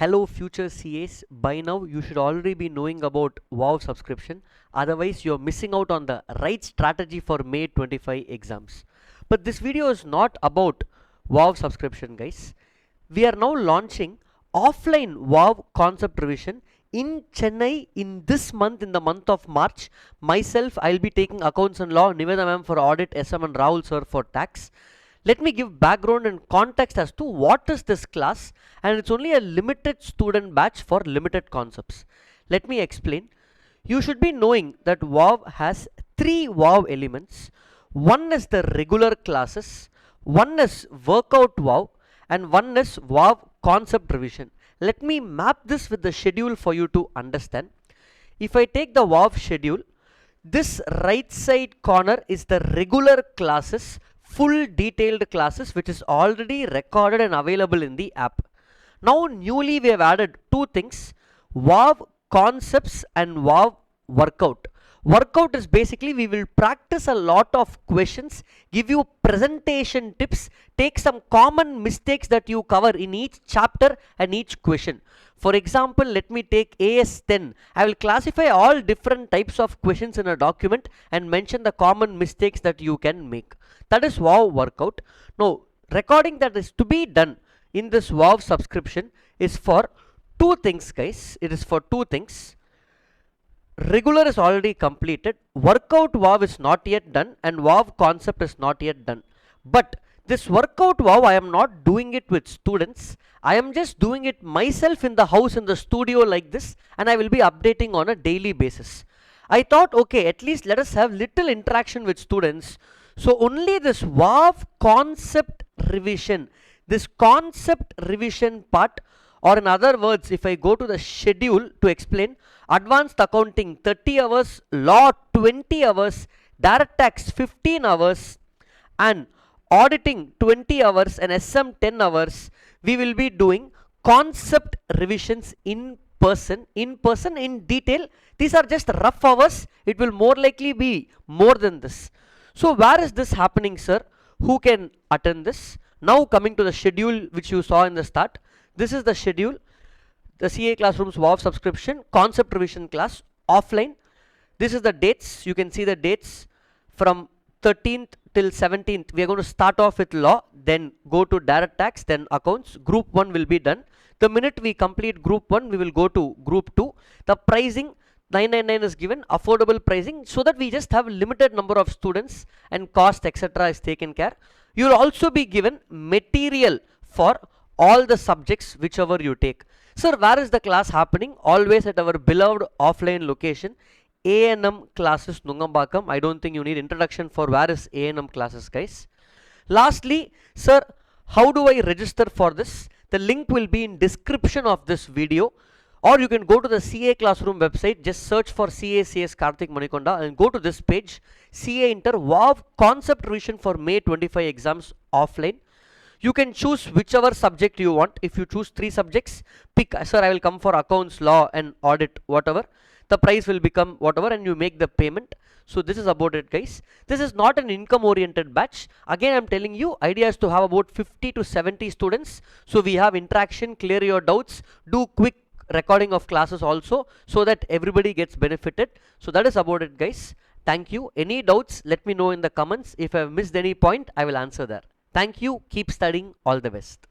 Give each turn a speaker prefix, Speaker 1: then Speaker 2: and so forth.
Speaker 1: Hello future CAs, by now you should already be knowing about WoW subscription, otherwise you're missing out on the right strategy for May 25 exams. But this video is not about WoW subscription guys. We are now launching offline WoW concept revision in Chennai in this month, in the month of March. Myself, I'll be taking accounts and law, Niveda ma'am for audit, SM and Rahul sir for tax. Let me give background and context as to what is this class, and it's only a limited student batch for limited concepts. Let me explain. You should be knowing that WoW has three WoW elements. One is the regular classes, one is workout WoW, and one is WoW concept revision. Let me map this with the schedule for you to understand. If I take the WoW schedule, this right side corner is the regular classes, full detailed classes which is already recorded and available in the app. Now newly we have added two things, WoW concepts and WoW workout. Workout is basically we will practice a lot of questions, give you presentation tips, take some common mistakes that you cover in each chapter and each question. For example, let me take AS10. I will classify all different types of questions in a document and mention the common mistakes that you can make. That is WoW workout. Now, recording that is to be done in this WoW subscription is for two things, guys. It is for two things. Regular is already completed, workout WoW is not yet done, and WoW concept is not yet done. But this workout WoW, I am not doing it with students. I am just doing it myself in the house, in the studio like this, and I will be updating on a daily basis. I thought, okay, at least let us have little interaction with students. So only this WoW concept revision, this concept revision part, or in other words, if I go to the schedule to explain, advanced accounting 30 hours, law 20 hours, direct tax 15 hours, and auditing 20 hours and SM 10 hours, we will be doing concept revisions in person, in detail. These are just rough hours. It will more likely be more than this. So where is this happening, sir? Who can attend this? Now coming to the schedule which you saw in the start. This is the schedule. The CA Classroom's WoW subscription, concept revision class, offline. This is the dates. You can see the dates from 13th till 17th. We are going to start off with law, then go to direct tax, then accounts. Group 1 will be done. The minute we complete group 1, we will go to group 2. The pricing 999 is given, affordable pricing, so that we just have limited number of students and cost etc. is taken care. You will also be given material for all the subjects whichever you take. Sir, where is the class happening? Always at our beloved offline location, A&M classes Nungambakam. I don't think you need introduction for where is A&M classes, guys. Lastly, sir, how do I register for this? The link will be in description of this video, or you can go to the CA Classroom website, just search for CACS Karthik Manikonda and go to this page, CA Inter WoW concept revision for May 25 exams offline. You can choose whichever subject you want. If you choose 3 subjects, pick, sir, I will come for accounts, law and audit, whatever. The price will become whatever and you make the payment. So this is about it, guys. This is not an income oriented batch. Again, I'm telling you, idea is to have about 50 to 70 students. So we have interaction, clear your doubts, do quick recording of classes also, so that everybody gets benefited. So that is about it, guys. Thank you. Any doubts, let me know in the comments. If I have missed any point, I will answer that. Thank you. Keep studying. All the best.